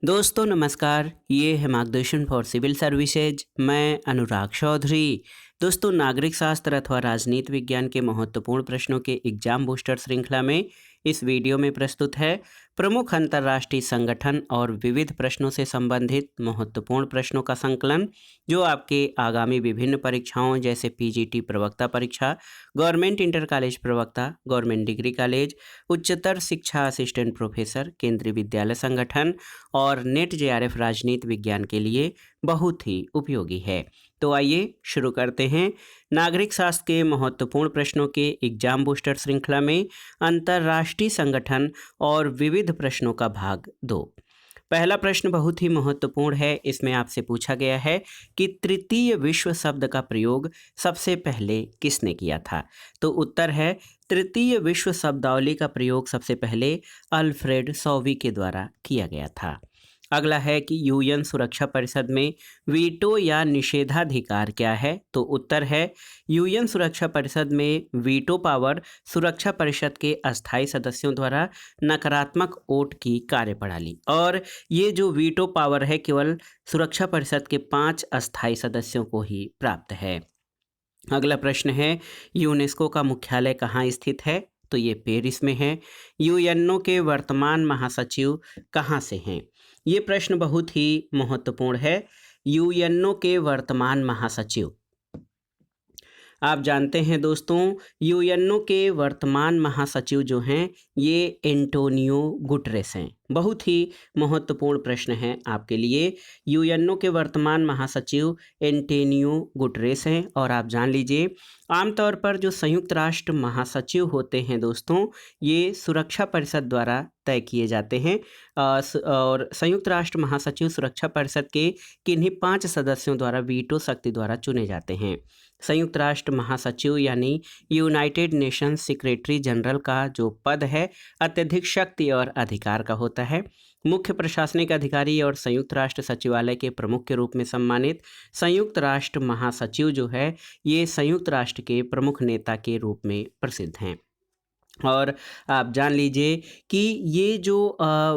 दोस्तों नमस्कार, ये है मार्गदर्शन फॉर सिविल सर्विसेज। मैं अनुराग चौधरी। दोस्तों, नागरिक शास्त्र अथवा राजनीति विज्ञान के महत्वपूर्ण प्रश्नों के एग्जाम बूस्टर श्रृंखला में इस वीडियो में प्रस्तुत है प्रमुख अंतर्राष्ट्रीय संगठन और विविध प्रश्नों से संबंधित महत्वपूर्ण प्रश्नों का संकलन, जो आपके आगामी विभिन्न परीक्षाओं जैसे पीजीटी प्रवक्ता परीक्षा, गवर्नमेंट इंटर कॉलेज प्रवक्ता, गवर्नमेंट डिग्री कॉलेज, उच्चतर शिक्षा असिस्टेंट प्रोफेसर, केंद्रीय विद्यालय संगठन और नेट जेआरएफ राजनीति विज्ञान के लिए बहुत ही उपयोगी है। तो आइए शुरू करते हैं नागरिक शास्त्र के महत्वपूर्ण प्रश्नों के एग्जाम बूस्टर श्रृंखला में अंतर्राष्ट्रीय संगठन और विविध प्रश्नों का भाग 2। पहला प्रश्न बहुत ही महत्वपूर्ण है। इसमें आपसे पूछा गया है कि तृतीय विश्व शब्द का प्रयोग सबसे पहले किसने किया था। तो उत्तर है तृतीय विश्व शब्दावली का प्रयोग सबसे पहले अल्फ्रेड सौवी के द्वारा किया गया था। अगला है कि यूएन सुरक्षा परिषद में वीटो या निषेधाधिकार क्या है। तो उत्तर है यूएन सुरक्षा परिषद में वीटो पावर सुरक्षा परिषद के अस्थायी सदस्यों द्वारा नकारात्मक वोट की कार्यप्रणाली, और ये जो वीटो पावर है केवल सुरक्षा परिषद के 5 अस्थायी सदस्यों को ही प्राप्त है। अगला प्रश्न है यूनेस्को का मुख्यालय कहाँ स्थित है। तो ये पेरिस में है। यूएनओ के वर्तमान महासचिव कहाँ से हैं। ये प्रश्न बहुत ही महत्वपूर्ण है। यूएनओ के वर्तमान महासचिव, आप जानते हैं दोस्तों, यूएनओ के वर्तमान महासचिव जो हैं ये एंटोनियो गुटरेस हैं। बहुत ही महत्वपूर्ण प्रश्न है आपके लिए। यूएनओ के वर्तमान महासचिव एंटोनियो गुटरेस हैं। और आप जान लीजिए, आमतौर पर जो संयुक्त राष्ट्र महासचिव होते हैं दोस्तों, ये सुरक्षा परिषद द्वारा तय किए जाते हैं। और संयुक्त राष्ट्र महासचिव सुरक्षा परिषद के किन्हीं 5 सदस्यों द्वारा वीटो शक्ति द्वारा चुने जाते हैं। संयुक्त राष्ट्र महासचिव यानी यूनाइटेड नेशंस सेक्रेटरी जनरल का जो पद है अत्यधिक शक्ति और अधिकार का होता है। मुख्य प्रशासनिक अधिकारी और संयुक्त राष्ट्र सचिवालय के प्रमुख के रूप में सम्मानित संयुक्त राष्ट्र महासचिव जो है ये संयुक्त राष्ट्र के प्रमुख नेता के रूप में प्रसिद्ध हैं। और आप जान लीजिए कि ये जो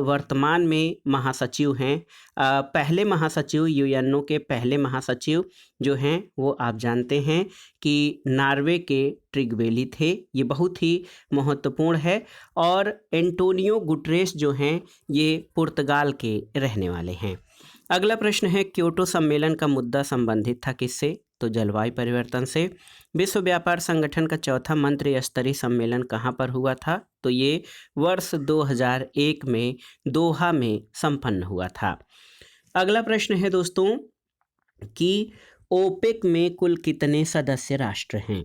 वर्तमान में महासचिव हैं, पहले महासचिव यूएनओ के पहले महासचिव जो हैं वो आप जानते हैं कि नॉर्वे के ट्रिगवेली थे। ये बहुत ही महत्वपूर्ण है। और एंटोनियो गुटरेस जो हैं ये पुर्तगाल के रहने वाले हैं। अगला प्रश्न है क्योटो सम्मेलन का मुद्दा संबंधित था किससे। तो जलवायु परिवर्तन से। विश्व व्यापार संगठन का चौथा मंत्री स्तरीय सम्मेलन कहाँ पर हुआ था। तो ये वर्ष 2001 में दोहा में संपन्न हुआ था। अगला प्रश्न है दोस्तों कि ओपेक में कुल कितने सदस्य राष्ट्र हैं।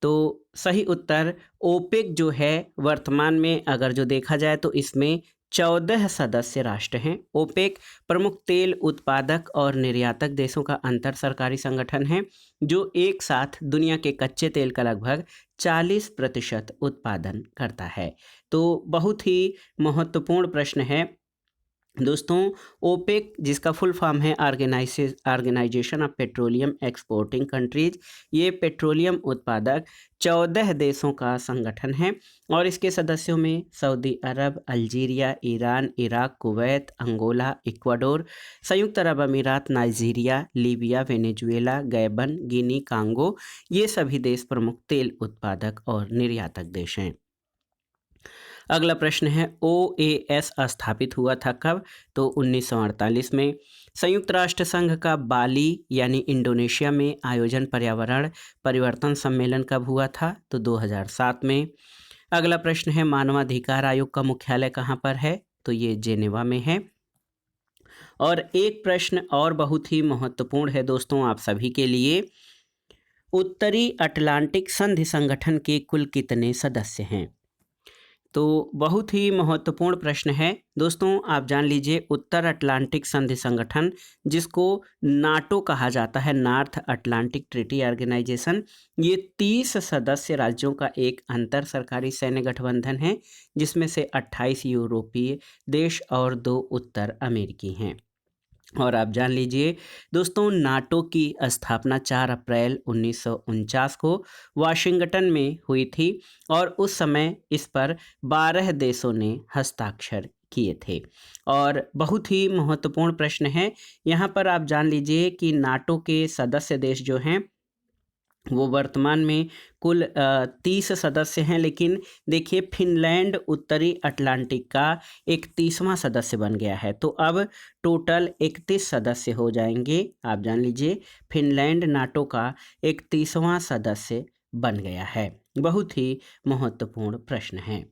तो सही उत्तर ओपेक जो है वर्तमान में अगर जो देखा जाए तो इसमें 14 सदस्य राष्ट्र हैं। ओपेक प्रमुख तेल उत्पादक और निर्यातक देशों का अंतर सरकारी संगठन है जो एक साथ दुनिया के कच्चे तेल का लगभग 40% उत्पादन करता है। तो बहुत ही महत्वपूर्ण प्रश्न है दोस्तों। ओपेक जिसका फुल फॉर्म है organisation of petroleum exporting countries, ये पेट्रोलियम उत्पादक 14 देशों का संगठन है। और इसके सदस्यों में Saudi Arab, Algeria, Iran, Iraq, Kuwait, Angola, Ecuador, संयुक्त अरब अमीरात, Nigeria, Libya, Venezuela, Gabon, Guinea, Congo, ये सभी देश प्रमुख तेल उत्पादक और निर्यातक देश हैं। अगला प्रश्न है ओएएस स्थापित हुआ था कब। तो 1948 में। संयुक्त राष्ट्र संघ का बाली यानी इंडोनेशिया में आयोजन पर्यावरण परिवर्तन सम्मेलन कब हुआ था। तो 2007 में। अगला प्रश्न है मानवाधिकार आयोग का मुख्यालय कहाँ पर है। तो ये जेनेवा में है। और एक प्रश्न और बहुत ही महत्वपूर्ण है दोस्तों आप सभी के लिए, उत्तरी अटलांटिक संधि संगठन के कुल कितने सदस्य हैं। तो बहुत ही महत्वपूर्ण प्रश्न है दोस्तों। आप जान लीजिए, उत्तर अटलांटिक संधि संगठन जिसको नाटो कहा जाता है, नॉर्थ अटलांटिक ट्रीटी ऑर्गेनाइजेशन, ये 30 सदस्य राज्यों का एक अंतर सरकारी सैन्य गठबंधन है जिसमें से 28 यूरोपीय देश और 2 उत्तर अमेरिकी हैं। और आप जान लीजिए दोस्तों, नाटो की स्थापना 4 अप्रैल 1949 को वाशिंगटन में हुई थी और उस समय इस पर 12 देशों ने हस्ताक्षर किए थे। और बहुत ही महत्वपूर्ण प्रश्न है, यहाँ पर आप जान लीजिए कि नाटो के सदस्य देश जो हैं वो वर्तमान में कुल 30 सदस्य हैं, लेकिन देखिए फिनलैंड उत्तरी अटलांटिक का 31वां सदस्य बन गया है। तो अब टोटल 31 सदस्य हो जाएंगे। आप जान लीजिए फिनलैंड नाटो का 31वां सदस्य बन गया है। बहुत ही महत्वपूर्ण प्रश्न है।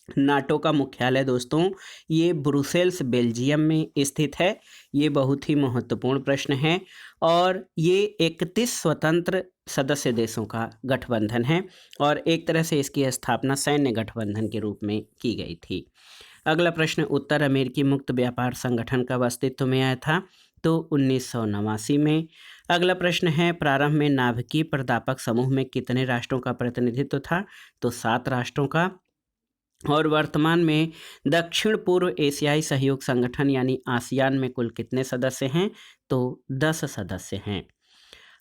नाटो का मुख्यालय दोस्तों ये ब्रुसेल्स बेल्जियम में स्थित है। ये बहुत ही महत्वपूर्ण प्रश्न है और ये 31 स्वतंत्र सदस्य देशों का गठबंधन है और एक तरह से इसकी स्थापना सैन्य गठबंधन के रूप में की गई थी। अगला प्रश्न, उत्तर अमेरिकी मुक्त व्यापार संगठन कब अस्तित्व में आया था? तो 1989 में। अगला प्रश्न है, प्रारंभ में नाभिकीय प्राध्यापक समूह में कितने राष्ट्रों का प्रतिनिधित्व था? तो 7 राष्ट्रों का। और वर्तमान में दक्षिण पूर्व एशियाई सहयोग संगठन यानी आसियान में कुल कितने सदस्य हैं? तो 10 सदस्य हैं।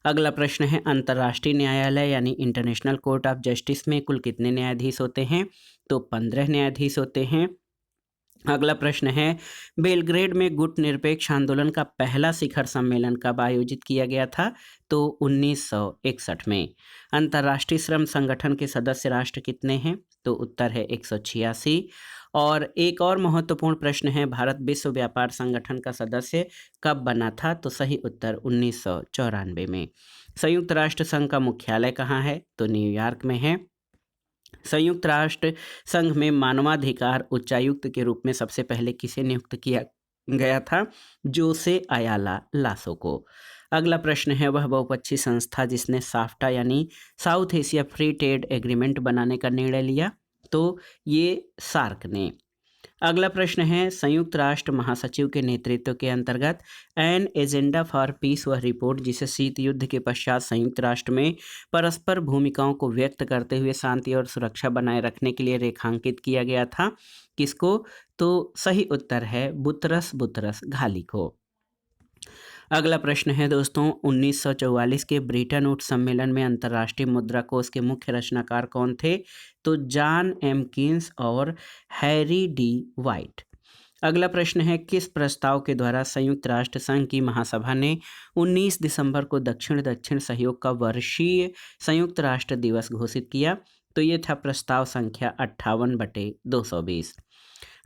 अगला प्रश्न है, अंतर्राष्ट्रीय न्यायालय यानी इंटरनेशनल कोर्ट ऑफ जस्टिस में कुल कितने न्यायाधीश होते हैं? तो 15 न्यायाधीश होते हैं। अगला प्रश्न है, बेलग्रेड में गुट निरपेक्ष आंदोलन का पहला शिखर सम्मेलन कब आयोजित किया गया था? तो 1961 में। अंतर्राष्ट्रीय श्रम संगठन के सदस्य राष्ट्र कितने हैं? तो उत्तर है 186। और एक और महत्वपूर्ण प्रश्न है, भारत विश्व व्यापार संगठन का सदस्य कब बना था? तो सही उत्तर 1994 में। संयुक्त राष्ट्र संघ का मुख्यालय कहाँ है? तो न्यूयॉर्क में है। संयुक्त राष्ट्र संघ में मानवाधिकार उच्चायुक्त के रूप में सबसे पहले किसे नियुक्त किया गया था? जोसे अयाला लासो को। अगला प्रश्न है, वह बहुपक्षीय संस्था जिसने साफ्टा यानी south Asia free trade agreement बनाने का निर्णय लिया? तो ये सार्क ने। अगला प्रश्न है, संयुक्त राष्ट्र महासचिव के नेतृत्व के अंतर्गत एन एजेंडा फॉर पीस वह रिपोर्ट जिसे शीत युद्ध के पश्चात संयुक्त राष्ट्र में परस्पर भूमिकाओं को व्यक्त करते हुए शांति और सुरक्षा बनाए रखने के लिए रेखांकित किया गया था, किसको? तो सही उत्तर है बुतरस घाली को। अगला प्रश्न है दोस्तों, 1944 के ब्रिटन वुड्स सम्मेलन में अंतर्राष्ट्रीय मुद्रा कोष के मुख्य रचनाकार कौन थे? तो जॉन एम कीन्स और हैरी डी वाइट। अगला प्रश्न है, किस प्रस्ताव के द्वारा संयुक्त राष्ट्र संघ की महासभा ने 19 दिसंबर को दक्षिण दक्षिण सहयोग का वर्षीय संयुक्त राष्ट्र दिवस घोषित किया? तो ये था प्रस्ताव संख्या 58/220।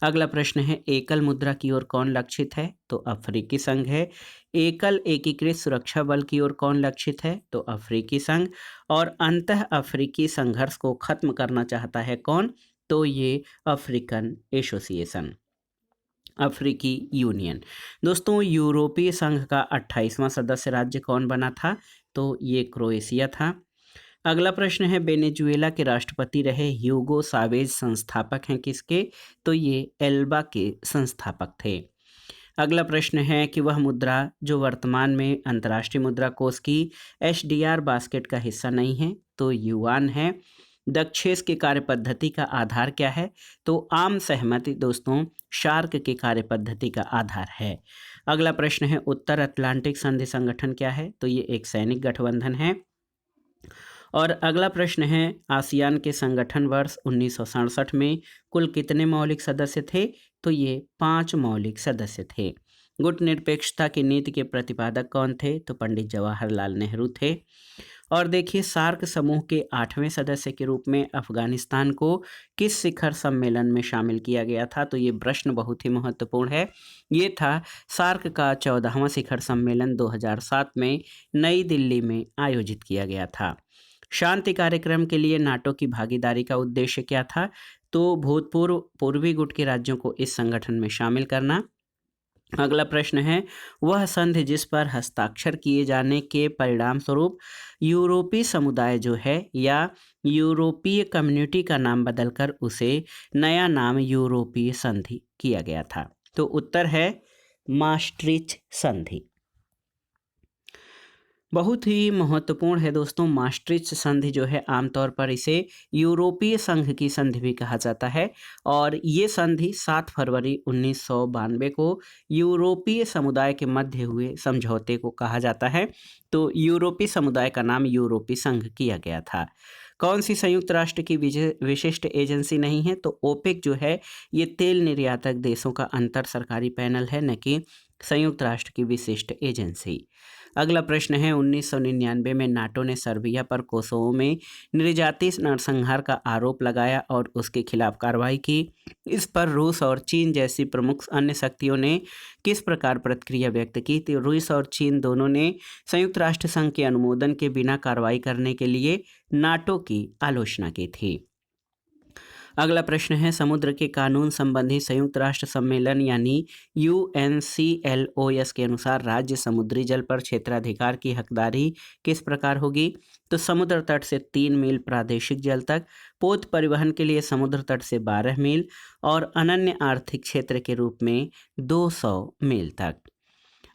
अगला प्रश्न है, एकल मुद्रा की ओर कौन लक्षित है? तो अफ्रीकी संघ है। एकल एकीकृत सुरक्षा बल की ओर कौन लक्षित है? तो अफ्रीकी संघ। और अंतः अफ्रीकी संघर्ष को खत्म करना चाहता है कौन? तो ये अफ्रीकन एसोसिएशन, अफ्रीकी यूनियन। दोस्तों, यूरोपीय संघ का 28वां सदस्य राज्य कौन बना था? तो ये क्रोएशिया था। अगला प्रश्न है, वेनेजुएला के राष्ट्रपति रहे ह्यूगो सावेज संस्थापक हैं किसके? तो ये एल्बा के संस्थापक थे। अगला प्रश्न है कि वह मुद्रा जो वर्तमान में अंतर्राष्ट्रीय मुद्रा कोष की एसडीआर बास्केट का हिस्सा नहीं है? तो युआन है। दक्षेस की कार्यपद्धति का आधार क्या है? तो आम सहमति दोस्तों शार्क की कार्यपद्धति का आधार है। अगला प्रश्न है, उत्तर अटलांटिक संधि संगठन क्या है? तो ये एक सैनिक गठबंधन है। और अगला प्रश्न है, आसियान के संगठन वर्ष 1967 में कुल कितने मौलिक सदस्य थे? तो ये 5 मौलिक सदस्य थे। गुट निरपेक्षता की नीति के प्रतिपादक कौन थे? तो पंडित जवाहरलाल नेहरू थे। और देखिए, सार्क समूह के 8वें सदस्य के रूप में अफगानिस्तान को किस शिखर सम्मेलन में शामिल किया गया था? तो ये प्रश्न बहुत ही महत्वपूर्ण है। ये था सार्क का 14वां शिखर सम्मेलन 2007 में नई दिल्ली में आयोजित किया गया था। शांति कार्यक्रम के लिए नाटो की भागीदारी का उद्देश्य क्या था? तो भूतपूर्व पूर्वी गुट के राज्यों को इस संगठन में शामिल करना। अगला प्रश्न है, वह संधि जिस पर हस्ताक्षर किए जाने के परिणाम स्वरूप यूरोपीय समुदाय जो है या यूरोपीय कम्युनिटी का नाम बदलकर उसे नया नाम यूरोपीय संधि किया गया था? तो उत्तर है maastricht संधि। बहुत ही महत्वपूर्ण है दोस्तों, maastricht संधि जो है आमतौर पर इसे यूरोपीय संघ की संधि भी कहा जाता है। और ये संधि 7 फरवरी 1992 को यूरोपीय समुदाय के मध्य हुए समझौते को कहा जाता है। तो यूरोपीय समुदाय का नाम यूरोपीय संघ किया गया था। कौन सी संयुक्त राष्ट्र की विशिष्ट एजेंसी नहीं है? तो ओपेक जो है ये तेल निर्यातक देशों का अंतर सरकारी पैनल है, न कि संयुक्त राष्ट्र की विशिष्ट एजेंसी। अगला प्रश्न है 1999 में नाटो ने सर्बिया पर कोसोवो में नृजातीय नरसंहार का आरोप लगाया और उसके खिलाफ कार्रवाई की। इस पर रूस और चीन जैसी प्रमुख अन्य शक्तियों ने किस प्रकार प्रतिक्रिया व्यक्त की? तो रूस और चीन दोनों ने संयुक्त राष्ट्र संघ के अनुमोदन के बिना कार्रवाई करने के लिए नाटो की आलोचना की थी। अगला प्रश्न है समुद्र के कानून संबंधी संयुक्त राष्ट्र सम्मेलन यानी UNCLOS के अनुसार राज्य समुद्री जल पर क्षेत्राधिकार की हकदारी किस प्रकार होगी? तो समुद्र तट से 3 मील प्रादेशिक जल तक, पोत परिवहन के लिए समुद्र तट से 12 मील और अनन्य आर्थिक क्षेत्र के रूप में 200 मील तक।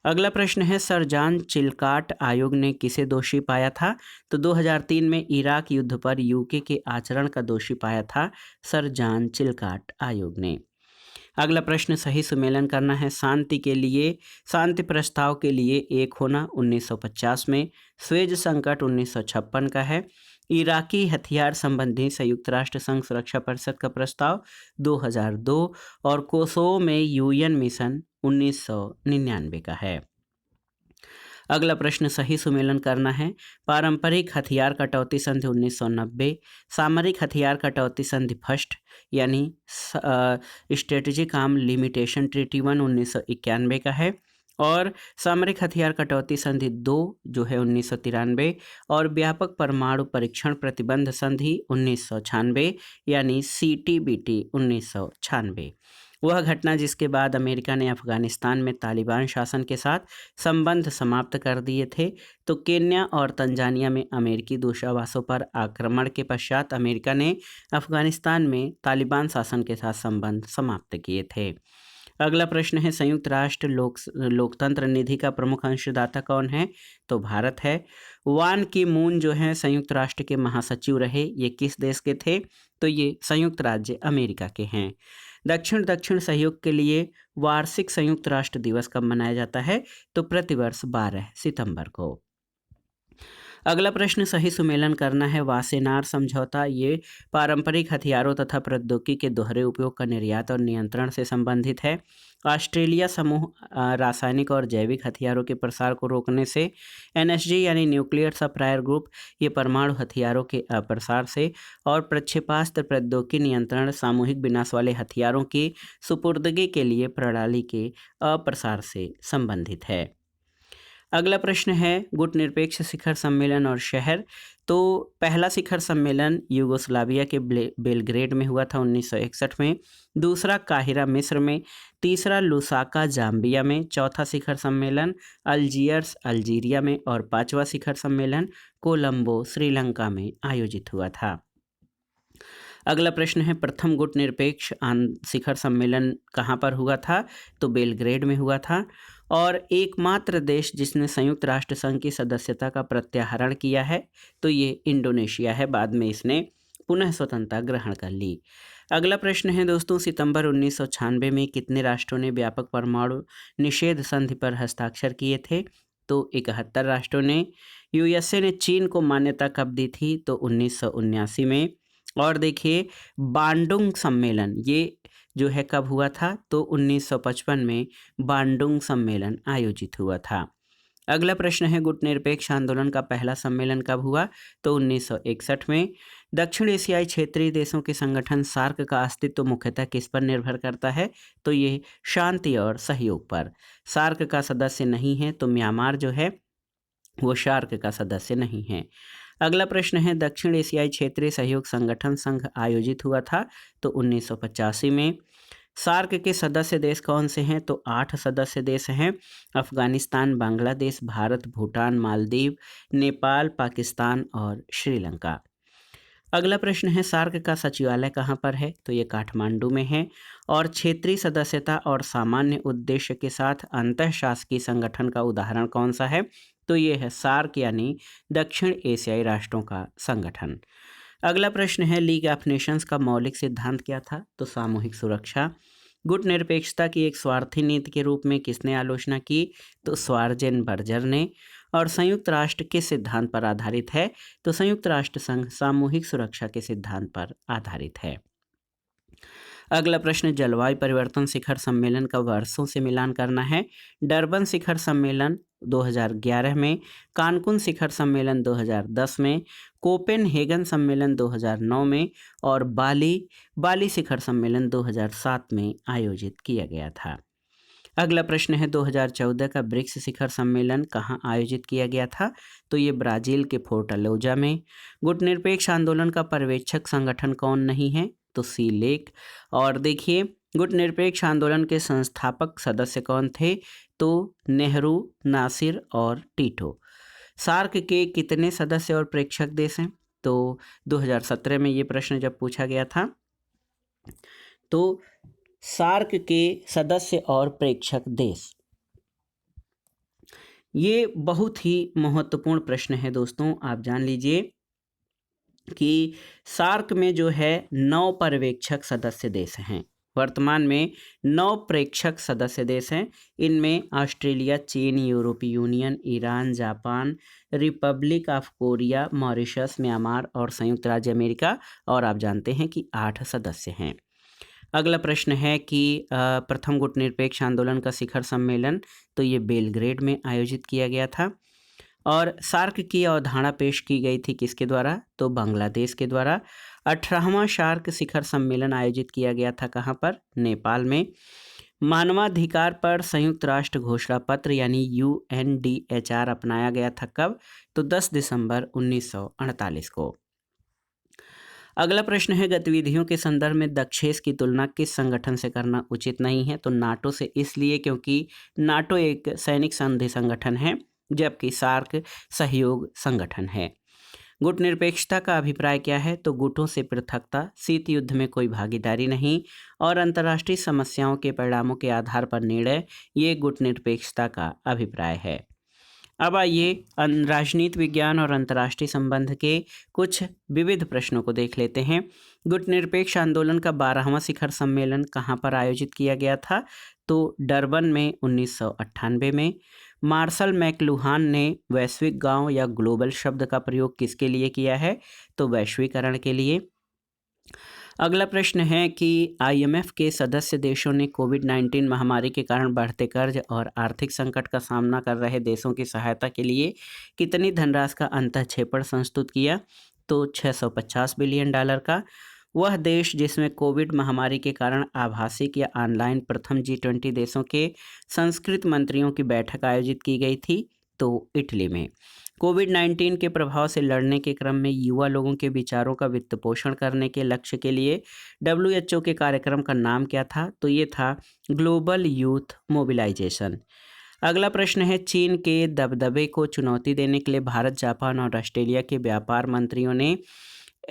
अगला प्रश्न है सर जॉन चिलकाट आयोग ने किसे दोषी पाया था? तो 2003 में इराक युद्ध पर यूके के आचरण का दोषी पाया था सर जॉन चिलकाट आयोग ने। अगला प्रश्न सही सुमेलन करना है शांति प्रस्ताव के लिए एक होना 1950 में, स्वेज संकट 1956 का है, इराकी हथियार संबंधी संयुक्त राष्ट्र संघ सुरक्षा परिषद का प्रस्ताव 2002 और कोसोवो में यूएन मिशन 1999 का है। अगला प्रश्न सही सुमेलन करना है पारंपरिक हथियार कटौती संधि 1990, सामरिक हथियार कटौती संधि फर्स्ट यानी स्ट्रेटेजिक आर्म लिमिटेशन ट्रीटी 1 1991 का है और सामरिक हथियार कटौती संधि 2 जो है 1993 और व्यापक परमाणु परीक्षण प्रतिबंध संधि 1996 यानी CTBT 1996। वह घटना जिसके बाद अमेरिका ने अफगानिस्तान में तालिबान शासन के साथ संबंध समाप्त कर दिए थे। तो केन्या और तंजानिया में अमेरिकी दूतावासों पर आक्रमण के पश्चात अमेरिका ने अफगानिस्तान में तालिबान शासन के साथ संबंध समाप्त किए थे। अगला प्रश्न है संयुक्त राष्ट्र लोकतंत्र निधि का प्रमुख अंशदाता कौन है? तो भारत है। वान की मून जो है संयुक्त राष्ट्र के महासचिव रहे, ये किस देश के थे? तो ये संयुक्त राज्य अमेरिका के हैं। दक्षिण दक्षिण सहयोग के लिए वार्षिक संयुक्त राष्ट्र दिवस कब मनाया जाता है? तो प्रतिवर्ष 12 सितंबर को। अगला प्रश्न सही सुमेलन करना है वासेनार समझौता ये पारंपरिक हथियारों तथा प्रौद्योगिकी के दोहरे उपयोग का निर्यात और नियंत्रण से संबंधित है। ऑस्ट्रेलिया समूह रासायनिक और जैविक हथियारों के प्रसार को रोकने से, NSG यानी न्यूक्लियर सप्लायर ग्रुप ये परमाणु हथियारों के अप्रसार से और प्रक्षेपास्त्र प्रौद्योगिकी नियंत्रण सामूहिक विनाश वाले हथियारों की सुपुर्दगी के लिए प्रणाली के अप्रसार से संबंधित है। अगला प्रश्न है गुटनिरपेक्ष शिखर सम्मेलन और शहर। तो पहला शिखर सम्मेलन यूगोस्लाविया के बेलग्रेड में हुआ था 1961 में, दूसरा काहिरा मिस्र में, तीसरा लुसाका जाम्बिया में, चौथा शिखर सम्मेलन अल्जियर्स अल्जीरिया में और पांचवा शिखर सम्मेलन कोलंबो श्रीलंका में आयोजित हुआ था। अगला प्रश्न है प्रथम गुटनिरपेक्ष शिखर सम्मेलन कहाँ पर हुआ था? तो बेलग्रेड में हुआ था। और एकमात्र देश जिसने संयुक्त राष्ट्र संघ की सदस्यता का प्रत्याहरण किया है तो ये इंडोनेशिया है, बाद में इसने पुनः स्वतंत्रता ग्रहण कर ली। अगला प्रश्न है दोस्तों सितंबर 1996 में कितने राष्ट्रों ने व्यापक परमाणु निषेध संधि पर हस्ताक्षर किए थे? तो 71 राष्ट्रों ने। USA ने चीन को मान्यता कब दी थी? तो 1979 में। और देखिए बांडुंग सम्मेलन ये जो है कब हुआ था? तो 1955 में बांडुंग सम्मेलन आयोजित हुआ था। अगला प्रश्न है गुटनिरपेक्ष आंदोलन का पहला सम्मेलन कब हुआ? तो 1961 में। दक्षिण एशियाई क्षेत्रीय देशों के संगठन सार्क का अस्तित्व मुख्यतः किस पर निर्भर करता है? तो ये शांति और सहयोग पर। सार्क का सदस्य नहीं है तो म्यांमार जो है वो सार्क का सदस्य नहीं है। अगला प्रश्न है दक्षिण एशियाई क्षेत्रीय सहयोग संगठन संघ आयोजित हुआ था तो 1985 में। सार्क के सदस्य देश कौन से हैं? तो 8 सदस्य देश हैं, अफगानिस्तान, बांग्लादेश, भारत, भूटान, मालदीव, नेपाल, पाकिस्तान और श्रीलंका। अगला प्रश्न है सार्क का सचिवालय कहाँ पर है? तो ये काठमांडू में है। और क्षेत्रीय सदस्यता और सामान्य उद्देश्य के साथ अंतःशासकीय संगठन का उदाहरण कौन सा है? तो ये है सार्क यानी दक्षिण एशियाई राष्ट्रों का संगठन। अगला प्रश्न है लीग ऑफ नेशंस का मौलिक सिद्धांत क्या था? तो सामूहिक सुरक्षा। गुटनिरपेक्षता की एक स्वार्थी नीति के रूप में किसने आलोचना की? तो स्वार्जेन बर्जर ने। और संयुक्त राष्ट्र किस सिद्धांत पर आधारित है? तो संयुक्त राष्ट्र संघ सामूहिक सुरक्षा के सिद्धांत पर आधारित है। अगला प्रश्न, जलवायु परिवर्तन शिखर सम्मेलन का वर्षों से मिलान करना है। डरबन शिखर सम्मेलन 2011 में, कानकुन शिखर सम्मेलन 2010 में, कोपेनहेगन सम्मेलन 2009 में और बाली शिखर सम्मेलन 2007 में आयोजित किया गया था। अगला प्रश्न है, 2014 का ब्रिक्स शिखर सम्मेलन कहाँ आयोजित किया गया था? तो ये ब्राजील के फोर्टालोजा में। गुटनिरपेक्ष आंदोलन का पर्यवेक्षक संगठन कौन नहीं है? तो सी लेक। और देखिए, गुटनिरपेक्ष आंदोलन के संस्थापक सदस्य कौन थे? तो नेहरू, नासिर और टीटो। सार्क के कितने सदस्य और प्रेक्षक देश हैं? तो 2017 में ये प्रश्न जब पूछा गया था तो सार्क के सदस्य और प्रेक्षक देश, ये बहुत ही महत्वपूर्ण प्रश्न है दोस्तों। आप जान लीजिए कि सार्क में जो है 9 पर्यवेक्षक सदस्य देश हैं। वर्तमान में 9 प्रेक्षक सदस्य देश हैं। इनमें ऑस्ट्रेलिया, चीन, यूरोपीय union, Iran, Japan, Republic of Korea, Mauritius, Myanmar और संयुक्त राज्य अमेरिका, और आप जानते हैं कि 8 सदस्य हैं। अगला प्रश्न है कि प्रथम गुटनिरपेक्ष आंदोलन का शिखर सम्मेलन, तो ये बेलग्रेड में आयोजित किया गया था। और सार्क की अवधारणा पेश की गई थी किसके द्वारा? तो बांग्लादेश के द्वारा। 18वां सार्क शिखर सम्मेलन आयोजित किया गया था कहाँ पर? नेपाल में। मानवाधिकार पर संयुक्त राष्ट्र घोषणा पत्र यानी UNDHR अपनाया गया था कब? तो 10 दिसंबर 1948 को। अगला प्रश्न है, गतिविधियों के संदर्भ में दक्षेस की तुलना किस संगठन से करना उचित नहीं है? तो नाटो से, इसलिए क्योंकि नाटो एक सैनिक संधि संगठन है जबकि सार्क सहयोग संगठन है। गुटनिरपेक्षता का अभिप्राय क्या है? तो गुटों से पृथकता, शीत युद्ध में कोई भागीदारी नहीं और अंतर्राष्ट्रीय समस्याओं के परिणामों के आधार पर निर्णय, ये गुटनिरपेक्षता का अभिप्राय है। अब आइए राजनीति विज्ञान और अंतर्राष्ट्रीय संबंध के कुछ विविध प्रश्नों को देख लेते हैं। गुटनिरपेक्ष आंदोलन का 12वां शिखर सम्मेलन कहाँ पर आयोजित किया गया था? तो डरबन में 1998 में। मार्शल मैकलुहान ने वैश्विक गांव या ग्लोबल शब्द का प्रयोग किसके लिए किया है? तो वैश्वीकरण के लिए। अगला प्रश्न है कि IMF के सदस्य देशों ने कोविड-19 महामारी के कारण बढ़ते कर्ज और आर्थिक संकट का सामना कर रहे देशों की सहायता के लिए कितनी धनराशि का अंतःक्षेपण संस्तुत किया? तो $650 बिलियन का। वह देश जिसमें कोविड महामारी के कारण आभासिक या ऑनलाइन प्रथम G20 देशों के संस्कृत मंत्रियों की बैठक आयोजित की गई थी? तो इटली में। कोविड-19 के प्रभाव से लड़ने के क्रम में युवा लोगों के विचारों का वित्त पोषण करने के लक्ष्य के लिए WHO के कार्यक्रम का नाम क्या था? तो ये था ग्लोबल यूथ मोबिलाइजेशन। अगला प्रश्न है, चीन के दबदबे को चुनौती देने के लिए भारत, जापान और ऑस्ट्रेलिया के व्यापार मंत्रियों ने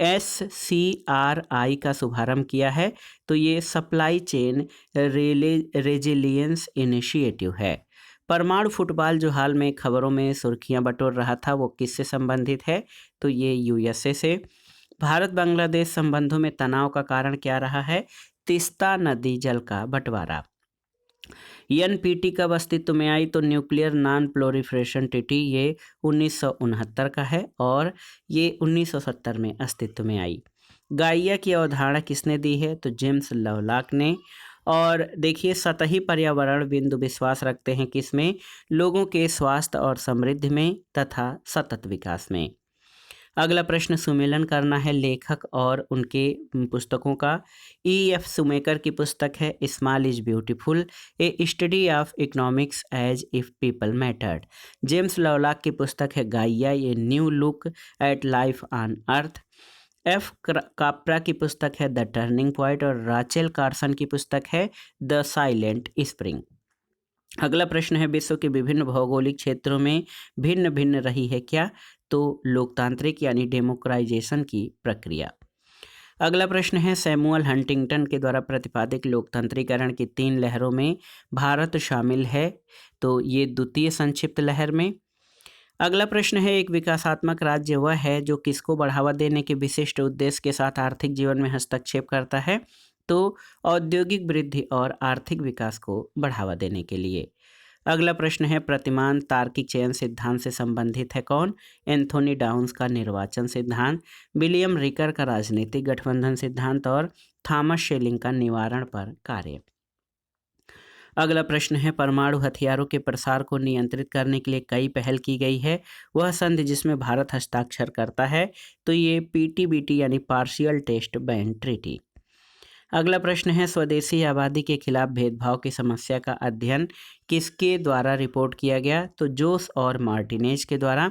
SCRI का शुभारंभ किया है। तो ये सप्लाई चेन रेजिलियंस इनिशिएटिव है। परमाणु फुटबॉल जो हाल में खबरों में सुर्खियां बटोर रहा था, वो किससे संबंधित है? तो ये USA से। भारत बांग्लादेश संबंधों में तनाव का कारण क्या रहा है? तीस्ता नदी जल का बंटवारा। NPT कब अस्तित्व में आई? तो न्यूक्लियर नॉन प्रोलिफरेशन ट्रीटी, ये 1969 का है और ये 1970 में अस्तित्व में आई। गाइया की अवधारणा किसने दी है? तो जेम्स लवलॉक ने। और देखिए, सतही पर्यावरण बिंदु विश्वास रखते हैं किसमें? लोगों के स्वास्थ्य और समृद्धि में तथा सतत विकास में। अगला प्रश्न सुमेलन करना है लेखक और उनके पुस्तकों का। EF सुमेकर की पुस्तक है small is beautiful, a study of economics as if people mattered. James Lovelock की पुस्तक है गाइया, ये new look at life on earth. F Capra की पुस्तक है द टर्निंग पॉइंट और राचेल कार्सन की पुस्तक है द साइलेंट स्प्रिंग। अगला प्रश्न है, विश्व के विभिन्न भौगोलिक क्षेत्रों में भिन्न भिन्न रही है क्या? तो लोकतांत्रिक यानी डेमोक्राइजेशन की प्रक्रिया। अगला प्रश्न है, सैमुअल हंटिंगटन के द्वारा प्रतिपादित लोकतंत्रीकरण की 3 लहरों में भारत शामिल है। तो ये द्वितीय संक्षिप्त लहर में। अगला प्रश्न है, एक विकासात्मक राज्य वह है जो किसको बढ़ावा देने के विशिष्ट उद्देश्य के साथ आर्थिक जीवन में हस्तक्षेप करता है? तो औद्योगिक वृद्धि और आर्थिक विकास को बढ़ावा देने के लिए। अगला प्रश्न है प्रतिमान तार्किक चयन सिद्धांत से संबंधित है कौन? एंथोनी डाउन्स का निर्वाचन सिद्धांत, विलियम रिकर का राजनीतिक गठबंधन सिद्धांत और थॉमस शेलिंग का निवारण पर कार्य। अगला प्रश्न है परमाणु हथियारों के प्रसार को नियंत्रित करने के लिए कई पहल की गई है, वह संधि जिसमें भारत हस्ताक्षर करता है, तो ये पीटीबीटी यानी पार्शियल टेस्ट बैन ट्रीटी। अगला प्रश्न है स्वदेशी आबादी के खिलाफ भेदभाव की समस्या का अध्ययन किसके द्वारा रिपोर्ट किया गया? तो जोस और मार्टिनेज के द्वारा।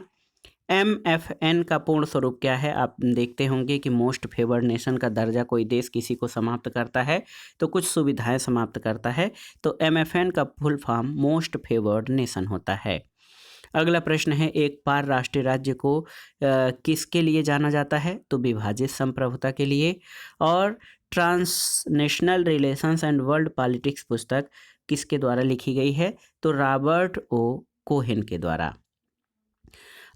MFN का पूर्ण स्वरूप क्या है? आप देखते होंगे कि मोस्ट फेवर्ड नेशन का दर्जा कोई देश किसी को समाप्त करता है तो कुछ सुविधाएं समाप्त करता है, तो MFN का full form most favoured nation होता है। अगला प्रश्न है एक पार राष्ट्रीय राज्य को किसके लिए जाना जाता है? तो विभाजित संप्रभुता के लिए। और transnational relations and world politics पुस्तक किसके द्वारा लिखी गई है? तो रॉबर्ट ओ कोहेन के द्वारा।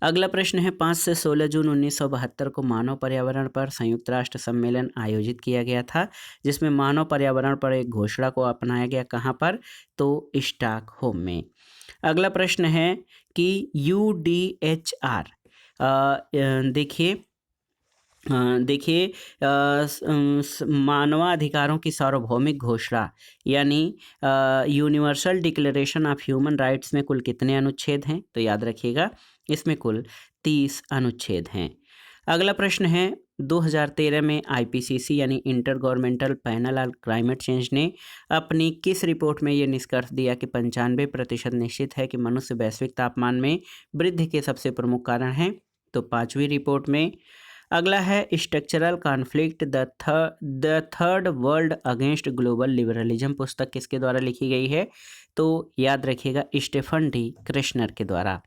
अगला प्रश्न है 5 से 16 जून 1972 को मानव पर्यावरण पर संयुक्त राष्ट्र सम्मेलन आयोजित किया गया था, जिसमें मानव पर्यावरण पर एक घोषणा को अपनाया गया। कहाँ पर? तो स्टॉकहोम में। अगला प्रश्न है कि UDHR देखिए मानवाधिकारों की सार्वभौमिक घोषणा यानी universal declaration of human rights में कुल कितने अनुच्छेद हैं? तो याद रखिएगा इसमें कुल 30 अनुच्छेद हैं। अगला प्रश्न है 2013 में IPCC यानी inter governmental panel on climate change ने अपनी किस रिपोर्ट में ये निष्कर्ष दिया कि 95% निश्चित है कि मनुष्य वैश्विक तापमान में वृद्धि के सबसे प्रमुख कारण हैं? तो 5वीं रिपोर्ट में। अगला है structural conflict the third world against global liberalism पुस्तक किसके द्वारा लिखी गई है? तो याद रखिएगा स्टीफन डी कृष्णर के द्वारा।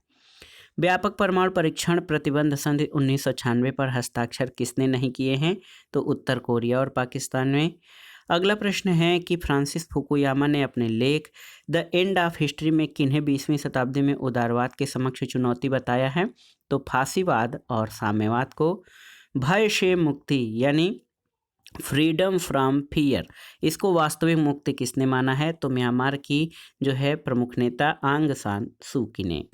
व्यापक परमाणु परीक्षण प्रतिबंध संधि 1996 पर हस्ताक्षर किसने नहीं किए हैं? तो उत्तर कोरिया और पाकिस्तान में। अगला प्रश्न है कि फ्रांसिस फुकुयामा ने अपने लेख द एंड ऑफ हिस्ट्री में किन्हें 20वीं शताब्दी में उदारवाद के समक्ष चुनौती बताया है? तो फांसीवाद और साम्यवाद को। भय से मुक्ति यानी फ्रीडम फ्रॉम फियर, इसको वास्तविक मुक्ति किसने माना है? तो म्यांमार की जो है प्रमुख नेता आंग सान सूकी ने।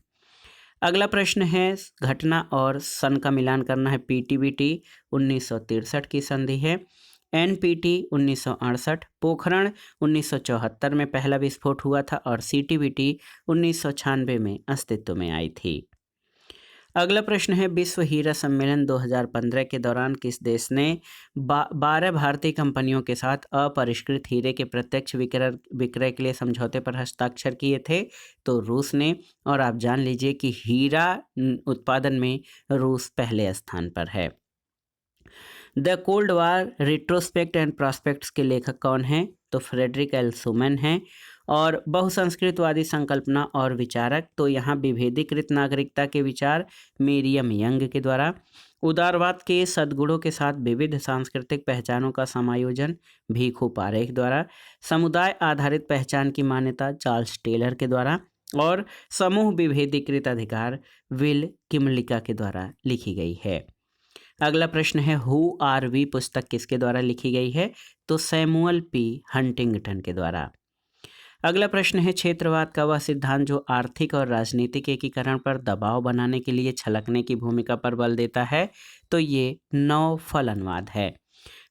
अगला प्रश्न है घटना और सन का मिलान करना है। PTBT 1963 की संधि है, NPT 1968, पोखरण 1974 में पहला विस्फोट हुआ था और CTBT 1996 में अस्तित्व में आई थी। अगला प्रश्न है विश्व हीरा सम्मेलन 2015 के दौरान किस देश ने 12 भारतीय कंपनियों के साथ अपरिष्कृत हीरे के प्रत्यक्ष विक्रय के लिए समझौते पर हस्ताक्षर किए थे? तो रूस ने। और आप जान लीजिए कि हीरा उत्पादन में रूस पहले स्थान पर है। The cold war retrospect and prospects के लेखक कौन हैं? तो फ्रेडरिक एल सुमन हैं। और बहुसंस्कृतवादी संकल्पना और विचारक, तो यहाँ विभेदीकृत नागरिकता के विचार मेरियम यंग के द्वारा। उदारवाद के सद्गुणों के साथ विविध सांस्कृतिक पहचानों का समायोजन भीखू पारेख द्वारा। समुदाय आधारित पहचान की मान्यता चार्ल्स टेलर के द्वारा। और समूह विभेदीकृत अधिकार विल किमलिका के द्वारा लिखी गई है। अगला प्रश्न है हु आर वी पुस्तक किसके द्वारा लिखी गई है? तो सैमुअल P हंटिंगटन के द्वारा। अगला प्रश्न है क्षेत्रवाद का वह सिद्धांत जो आर्थिक और राजनीतिक एकीकरण पर दबाव बनाने के लिए छलकने की भूमिका पर बल देता है? तो ये नवफलनवाद है।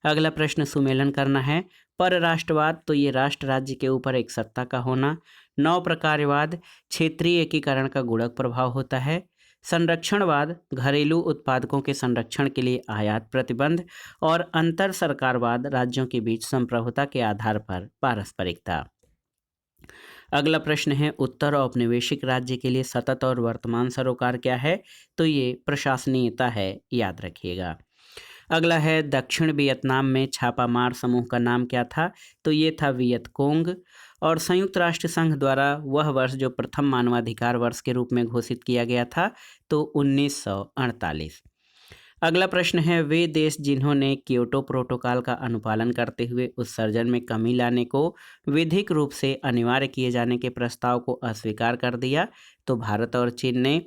अगला प्रश्न सुमेलन करना है। परराष्ट्रवाद, तो ये राष्ट्र राज्य के ऊपर एक सत्ता का होना। नव प्रकारवाद, क्षेत्रीय एकीकरण का गुणक प्रभाव होता है। संरक्षणवाद, घरेलू उत्पादकों के संरक्षण के लिए आयात प्रतिबंध। और अंतर सरकारवाद, राज्यों के बीच संप्रभुता के आधार पर पारस्परिकता। अगला प्रश्न है उत्तर औपनिवेशिक राज्य के लिए सतत और वर्तमान सरोकार क्या है? तो ये प्रशासनीयता है, याद रखिएगा। अगला है दक्षिण वियतनाम में छापामार समूह का नाम क्या था? तो ये था वियतकोंग। और संयुक्त राष्ट्र संघ द्वारा वह वर्ष जो प्रथम मानवाधिकार वर्ष के रूप में घोषित किया गया था, तो 1948। अगला प्रश्न है वे देश जिन्होंने क्योटो प्रोटोकॉल का अनुपालन करते हुए उत्सर्जन में कमी लाने को विधिक रूप से अनिवार्य किए जाने के प्रस्ताव को अस्वीकार कर दिया? तो भारत और चीन ने।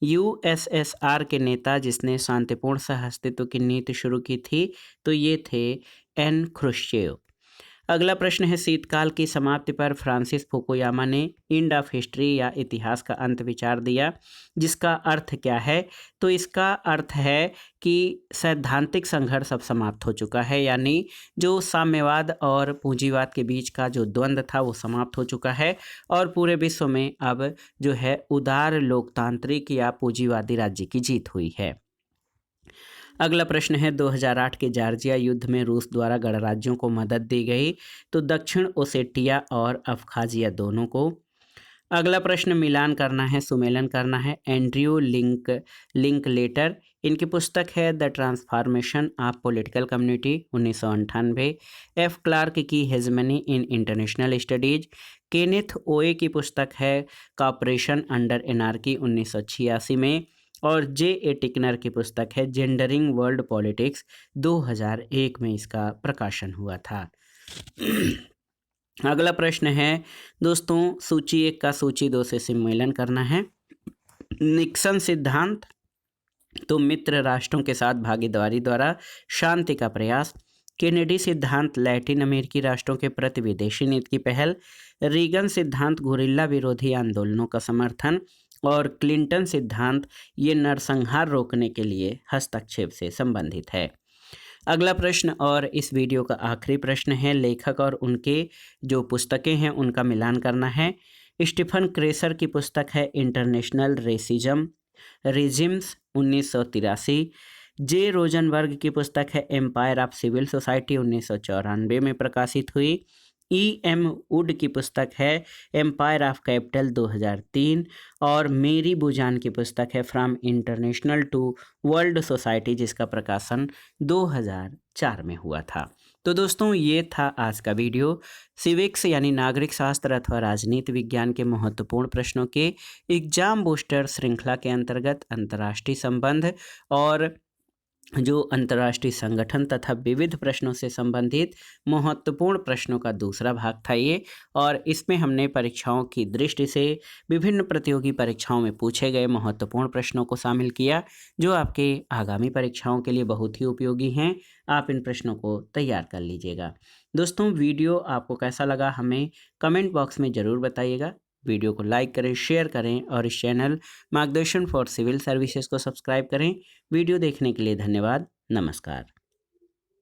USSR के नेता जिसने शांतिपूर्ण सह अस्तित्व की नीति शुरू की थी, तो ये थे N. ख्रुश्चेव। अगला प्रश्न है, शीतकाल की समाप्ति पर फ्रांसिस फुकुयामा ने एंड ऑफ हिस्ट्री या इतिहास का अंत विचार दिया, जिसका अर्थ क्या है? तो इसका अर्थ है कि सैद्धांतिक संघर्ष अब समाप्त हो चुका है, यानी जो साम्यवाद और पूंजीवाद के बीच का जो द्वंद्व था वो समाप्त हो चुका है और पूरे विश्व में अब जो है उदार लोकतांत्रिक या पूंजीवादी राज्य की जीत हुई है। अगला प्रश्न है, 2008 के जॉर्जिया युद्ध में रूस द्वारा गणराज्यों को मदद दी गई, तो दक्षिण ओसेटिया और अब्खाजिया दोनों को। अगला प्रश्न, मिलान करना है, सुमेलन करना है। एंड्रयू लिंकलेटर, इनकी पुस्तक है the transformation of political community 1998। F Clark की hegemony in international studies. Kenneth Oye की पुस्तक है कॉपरेशन अंडर एनार्की 1986 में। और जे ए टिकनर की पुस्तक है जेंडरिंग वर्ल्ड पॉलिटिक्स 2001 में इसका प्रकाशन हुआ था। अगला प्रश्न है दोस्तों, सूची 1 का सूची 2 से सम्मेलन करना है। निक्सन सिद्धांत, तो मित्र राष्ट्रों के साथ भागीदारी द्वारा शांति का प्रयास। केनेडी सिद्धांत, लैटिन अमेरिकी राष्ट्रों के प्रति विदेशी नीति की पहल। रीगन सिद्धांत, गुरिल्ला विरोधी आंदोलनों का समर्थन। और क्लिंटन सिद्धांत, ये नरसंहार रोकने के लिए हस्तक्षेप से संबंधित है। अगला प्रश्न और इस वीडियो का आखिरी प्रश्न है, लेखक और उनके जो पुस्तकें हैं उनका मिलान करना है। स्टीफन क्रेसर की पुस्तक है इंटरनेशनल रेसिज्म रिजिम्स 1983। जे रोजनबर्ग की पुस्तक है एम्पायर ऑफ सिविल सोसाइटी 1994 में प्रकाशित हुई। ई एम वुड की पुस्तक है एम्पायर ऑफ कैपिटल 2003। और मेरी बुजान की पुस्तक है from international to world society, जिसका प्रकाशन 2004 में हुआ था। तो दोस्तों, ये था आज का वीडियो। सिविक्स यानी नागरिक शास्त्र अथवा राजनीति विज्ञान के महत्वपूर्ण प्रश्नों के एग्जाम बूस्टर श्रृंखला के अंतर्गत अंतर्राष्ट्रीय संबंध और जो अंतर्राष्ट्रीय संगठन तथा विविध प्रश्नों से संबंधित महत्वपूर्ण प्रश्नों का दूसरा भाग था ये। और इसमें हमने परीक्षाओं की दृष्टि से विभिन्न प्रतियोगी परीक्षाओं में पूछे गए महत्वपूर्ण प्रश्नों को शामिल किया, जो आपके आगामी परीक्षाओं के लिए बहुत ही उपयोगी हैं। आप इन प्रश्नों को तैयार कर लीजिएगा। दोस्तों, वीडियो आपको कैसा लगा हमें कमेंट बॉक्स में ज़रूर बताइएगा। वीडियो को लाइक करें, शेयर करें और इस चैनल मार्गदर्शन फॉर सिविल सर्विसेज को सब्सक्राइब करें। वीडियो देखने के लिए धन्यवाद। नमस्कार।